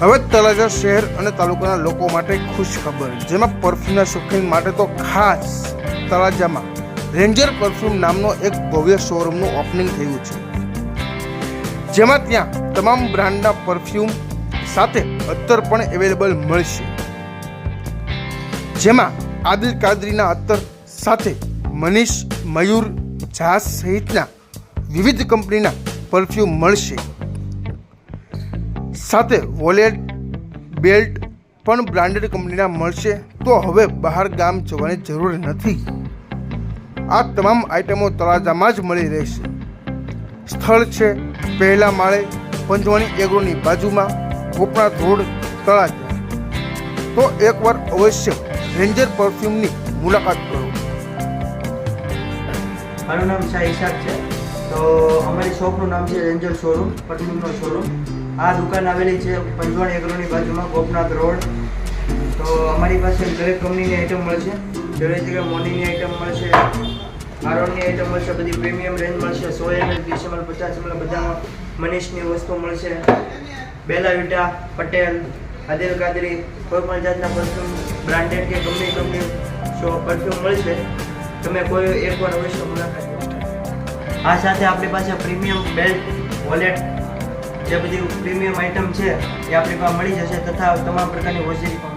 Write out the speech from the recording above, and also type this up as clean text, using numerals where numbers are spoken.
હવે તળાજા શહેર અને તાલુકાના લોકો માટે ખુશ ખબર, જેમાં પરફ્યુમના શોખીન માટે તો ખાસ તળાજામાં રેન્જર પરફ્યુમ નામનો એક ભવ્ય શોરૂમનું ઓપનિંગ થયું છે, જેમાં ત્યાં તમામ બ્રાન્ડના પરફ્યુમ સાથે અત્તર પણ અવેલેબલ મળશે, જેમાં આદિલ કાદરીના અત્તર સાથે મનીષ, મયુર, જાસ સહિતના વિવિધ કંપનીના પરફ્યુમ મળશે. સાથે વોલેટ, બેલ્ટ પણ બ્રાન્ડેડ કંપનીના મળશે. તો હવે બહાર ગામ જવાની જરૂર નથી. આ તમામ આઇટમો તળાજામાં જ મળી રહેશે. સ્થળ છે પહેલા માળે, પંચવાણી એગ્રોની બાજુમાં, ગોપનાથ રોડ, તળાજા. તો એકવાર અવશ્ય રેન્જર પરફ્યુમની મુલાકાત કરો. મારું નામ શાહ ઇશાક છે. તો અમારી શોપનું નામ છે રેન્જર શોરૂમ, પરફ્યુમનો શોરૂમ. આ દુકાન આવેલી છે પંચવાણી એગ્રોની બાજુમાં, ગોપનાથ રોડ. તો અમારી પાસે દરેક કંપનીની આઈટમ મળશે. દરેક જગ્યાએ મોનીની આઈટમ મળશે, આરોનની આઈટમ મળશે, બધી પ્રીમિયમ રેન્જ મળશે. 100 ml, 30 ml, 50 ml બધામાં મનીષની વસ્તુ મળશે. બેલા વિટા, પટેલ, આદિલ કાદરી, કોઈ પણ જાતના પરફ્યુમ બ્રાન્ડેડ કે કંપની પરફ્યુમ મળશે. તમે કોઈ એકવાર અવશ્ય મુલાકાત લો. આ સાથે આપણી પાસે પ્રીમિયમ બેલ્ટ, વોલેટ જે બધી પ્રીમિયમ આઇટમ છે એ આપણી પાસે મળી જશે, તથા તમામ પ્રકારની હોજરી પણ